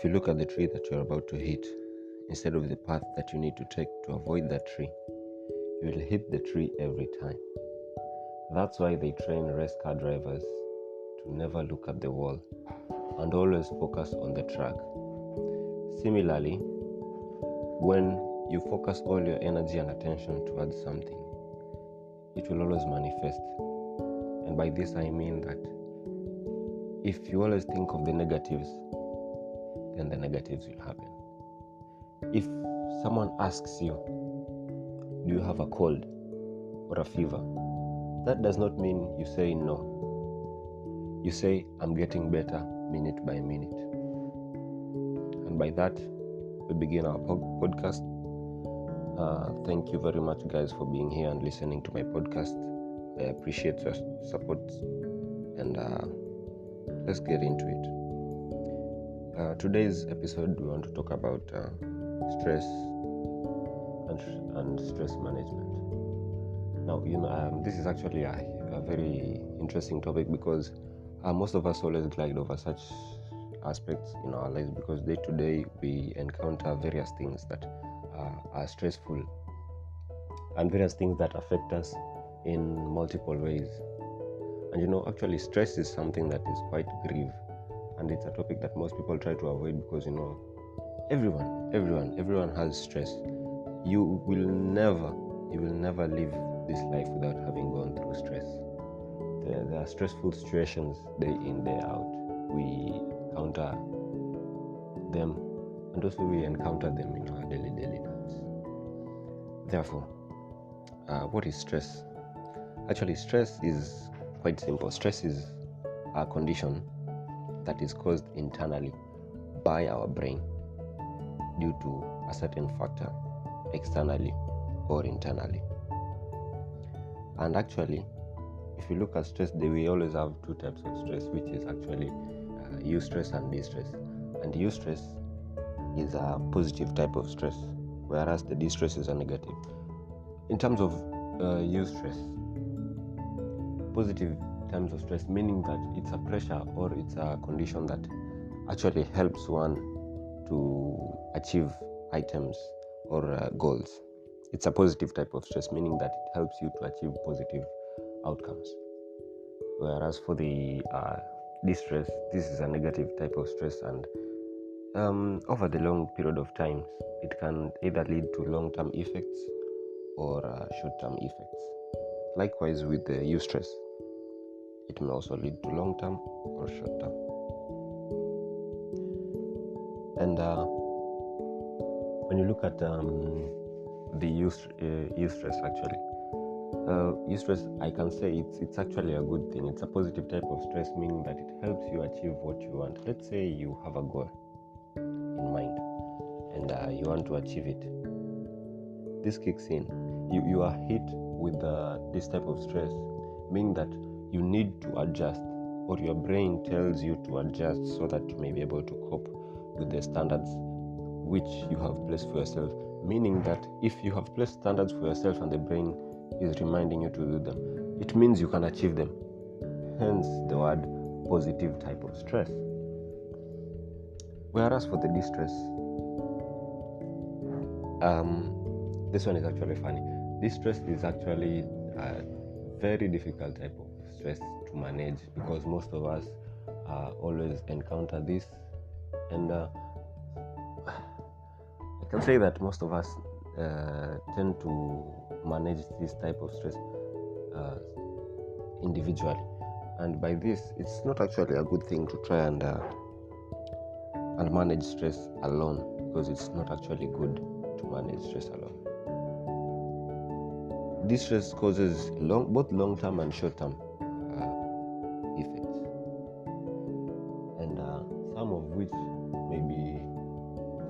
you look at the tree that you're about to hit, instead of the path that you need to take to avoid that tree, you will hit the tree every time. That's why they train race car drivers to never look at the wall and always focus on the track. Similarly, when you focus all your energy and attention towards something, it will always manifest. And by this I mean that if you always think of the negatives, then the negatives will happen. If someone asks you, do you have a cold or a fever? That does not mean you say no. You say, I'm getting better minute by minute. And by that, we begin our podcast. Thank you very much, guys, for being here and listening to my podcast. I appreciate your support, and let's get into it. Today's episode, we want to talk about stress and stress management. Now, this is actually a very interesting topic because most of us always glide over such aspects in our lives because day to day we encounter various things that are stressful and various things that affect us in multiple ways. And actually stress is something that is quite grave, and it's a topic that most people try to avoid because everyone has stress. You will never live this life without having gone through stress. There are stressful situations day in, day out. We encounter them, and also we encounter them in our daily lives. Therefore, what is stress? Actually, stress is quite simple. Stress is a condition that is caused internally by our brain due to a certain factor, externally or internally. And actually, if you look at stress, we always have two types of stress, which is actually eustress and distress. And eustress is a positive type of stress, whereas the distress is a negative. In terms of eustress, positive terms of stress, meaning that it's a pressure or it's a condition that actually helps one to achieve items or goals. It's a positive type of stress, meaning that it helps you to achieve positive outcomes. Whereas for the distress, this is a negative type of stress, and over the long period of time, it can either lead to long-term effects or short-term effects. Likewise with the eustress, it may also lead to long-term or short-term. And when you look at the eustress, actually, eustress, I can say it's actually a good thing. It's a positive type of stress, meaning that it helps you achieve what you want. Let's say you have a goal in mind and you want to achieve it. This kicks in. You are hit with this type of stress, meaning that you need to adjust, or your brain tells you to adjust so that you may be able to cope with the standards which you have placed for yourself. Meaning that if you have placed standards for yourself and the brain is reminding you to do them, it means you can achieve them. Hence the word positive type of stress. Whereas for the distress, this one is actually funny. Distress is actually a very difficult type of stress to manage because most of us always encounter this, and I can say that most of us tend to manage this type of stress individually, and by this it's not actually a good thing to try and manage stress alone, because it's not actually good to manage stress alone. This stress causes both long-term and short-term effects, and some of which may be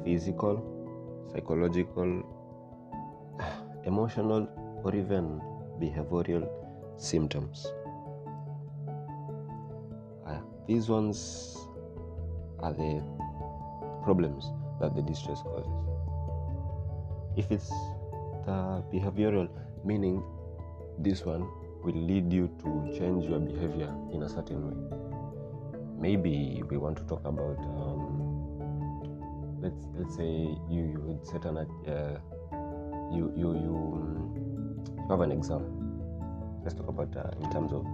physical, psychological, emotional, or even behavioral symptoms. These ones are the problems that the distress causes. If it's the behavioral, meaning this one will lead you to change your behavior in a certain way. Maybe we want to talk about let's say you would set an you have an exam. Let's talk about in terms of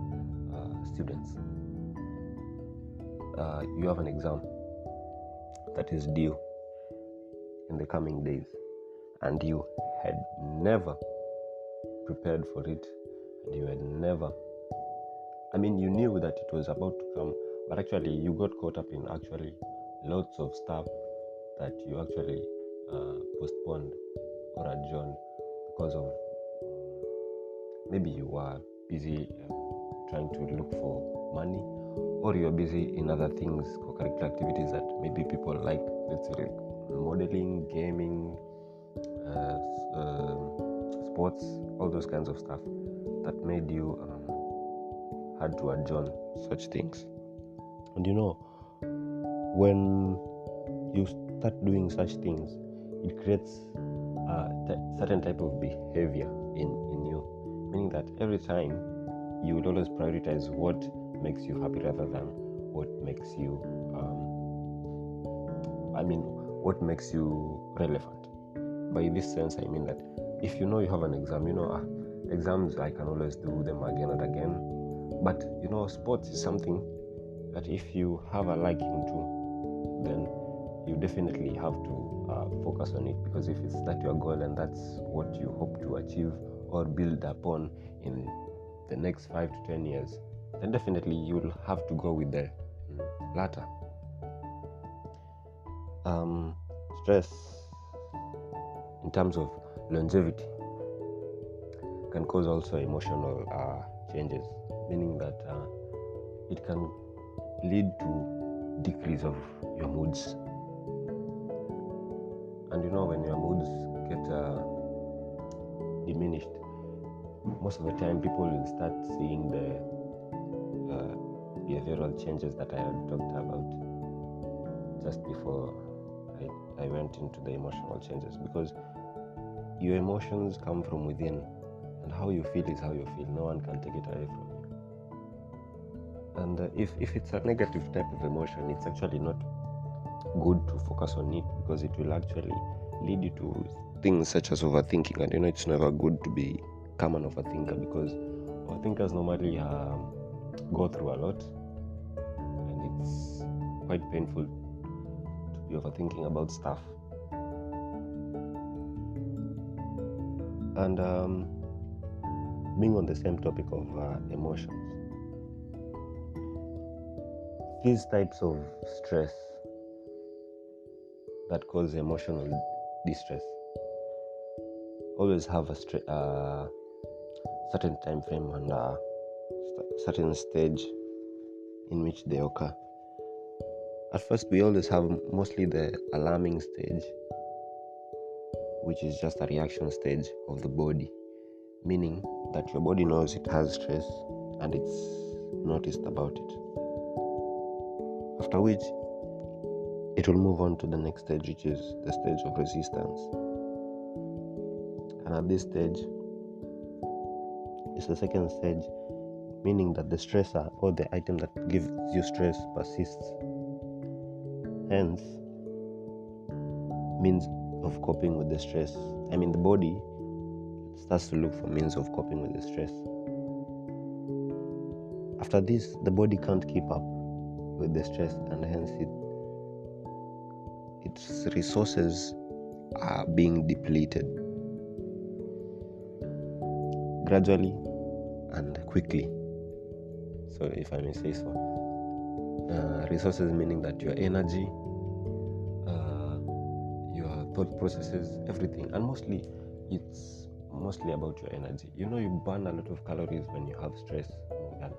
students. You have an exam that is due in the coming days, and you had never prepared for it, and you had never, you knew that it was about to come, but actually you got caught up in actually lots of stuff that you actually postponed or adjourned because of maybe you were busy trying to look for money, or you're busy in other things, co-curricular activities that maybe people like, let's say like modeling, gaming, sports, all those kinds of stuff that made you had to adjourn such things. And when you start doing such things, it creates a certain type of behavior in you, meaning that every time you will always prioritize what makes you happy rather than what makes you what makes you relevant. By this sense, I mean that if you have an exam, exams I can always do them again and again, but sports is something that if you have a liking to, then you definitely have to focus on it, because if it's that your goal and that's what you hope to achieve or build upon in the next 5 to 10 years, then definitely you'll have to go with the latter. Stress in terms of longevity can cause also emotional changes, meaning that it can lead to decrease of your moods. And when your moods get diminished, most of the time people will start seeing the behavioral changes that I had talked about just before I went into the emotional changes, because your emotions come from within, and how you feel is how you feel. No one can take it away from you. And if it's a negative type of emotion, it's actually not good to focus on it, because it will actually lead you to things such as overthinking. And it's never good to become an overthinker, because overthinkers normally go through a lot, and it's quite painful to be overthinking about stuff. And being on the same topic of emotions, these types of stress that cause emotional distress always have a certain time frame and a certain stage in which they occur. At first, we always have mostly the alarming stage, which is just a reaction stage of the body, meaning that your body knows it has stress and it's noticed about it. After which, it will move on to the next stage, which is the stage of resistance. And at this stage, it's the second stage, meaning that the stressor or the item that gives you stress persists. Hence, means of coping with the stress. The body starts to look for means of coping with the stress. After this, the body can't keep up with the stress, and hence its resources are being depleted gradually and quickly. So if I may say so, resources meaning that your energy, your thought processes, everything, and it's mostly about your energy. You burn a lot of calories when you have stress, more than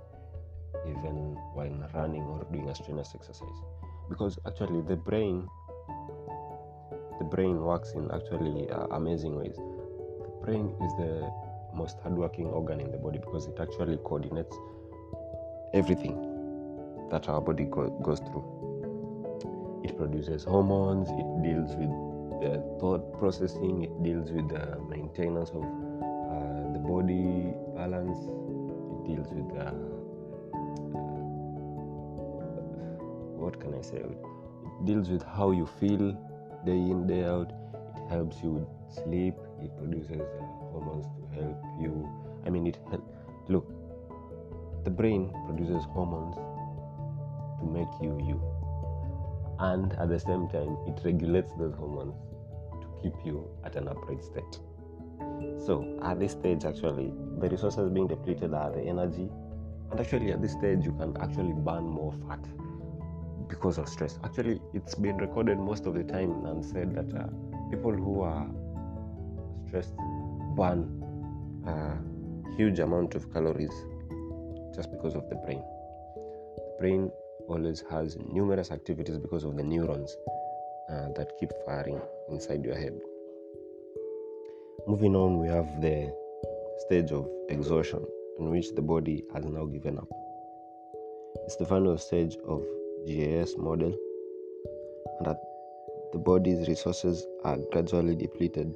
even when running or doing a strenuous exercise, because actually the brain works in actually amazing ways. The brain is the most hardworking organ in the body, because it actually coordinates everything that our body goes through. It produces hormones, it deals with the thought processing, it deals with the maintenance of the body balance, it deals with what can I say? It deals with how you feel, day in, day out. It helps you with sleep. It produces hormones to help you. Look, the brain produces hormones to make you, and at the same time, it regulates those hormones to keep you at an upright state. So at this stage, actually, the resources being depleted are the energy, and actually at this stage, you can actually burn more fat because of stress. Actually, it's been recorded most of the time and said that people who are stressed burn a huge amount of calories just because of the brain. The brain always has numerous activities because of the neurons that keep firing inside your head. Moving on, we have the stage of exhaustion, in which the body has now given up. It's the final stage of GAS model, and that the body's resources are gradually depleted.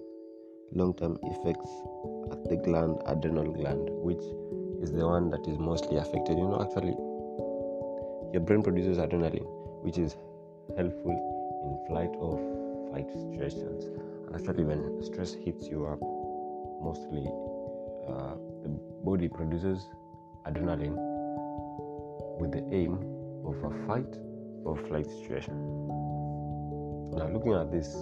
Long-term effects at the adrenal gland, which is the one that is mostly affected. Actually, your brain produces adrenaline, which is helpful in flight or fight situations. And actually, when stress hits you up, mostly the body produces adrenaline with the aim of a fight or flight situation. Now, looking at this,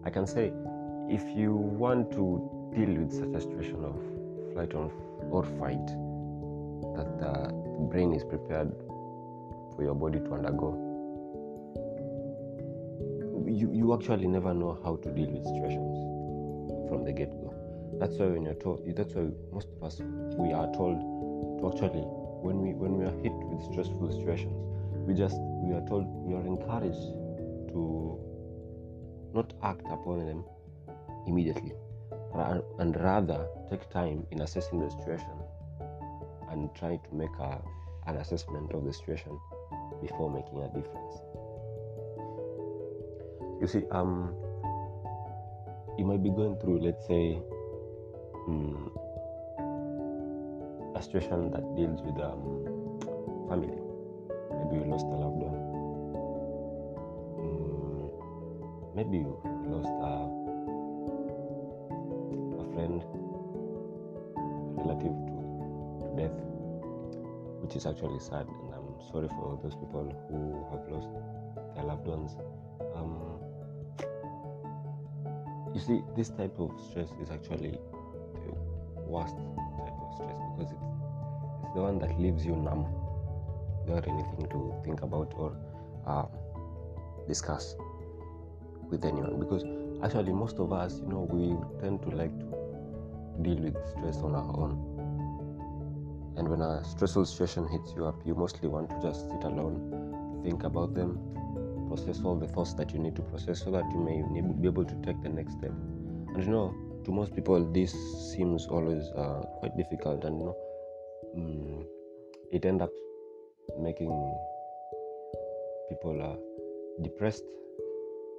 I can say, if you want to deal with such a situation of flight or fight that the brain is prepared for your body to undergo, you actually never know how to deal with situations from the get-go. That's why most of us, we are told to actually, when we are hit with stressful situations, we are encouraged to not act upon them immediately, and rather take time in assessing the situation and try to make an assessment of the situation before making a difference. You see, you might be going through, let's say, a situation that deals with family. Maybe you lost a loved one. Maybe you lost a friend, a relative to death, which is actually sad, and I'm sorry for those people who have lost their loved ones. You see, this type of stress is actually the worst type of stress, because it's the one that leaves you numb without anything to think about or discuss with anyone. Because actually, most of us, we tend to like to deal with stress on our own. And when a stressful situation hits you up, you mostly want to just sit alone, think about them, process all the thoughts that you need to process, so that you may be able to take the next step. And to most people, this seems always quite difficult, and it ends up making people depressed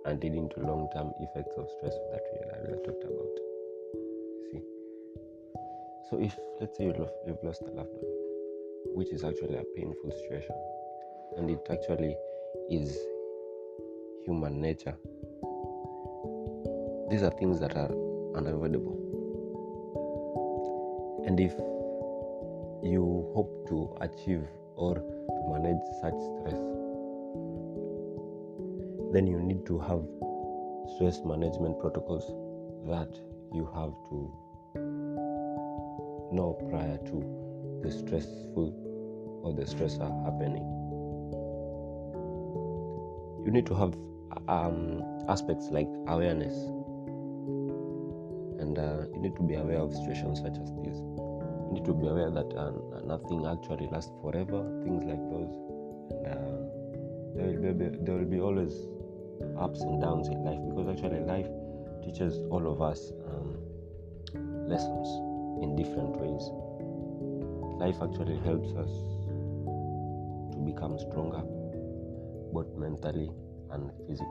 and leading to long-term effects of stress that we talked about. See, so if, let's say, you've lost a loved one, which is actually a painful situation, and it actually is human nature, these are things that are unavoidable. And if you hope to achieve or to manage such stress, then you need to have stress management protocols that you have to know prior to the stressful or the stressor happening. You need to have aspects like awareness, and you need to be aware of situations such as this. You need to be aware that nothing actually lasts forever, things like those, and there will be always ups and downs in life, because actually life teaches all of us lessons in different ways. Life actually helps us to become stronger, both mentally and physically.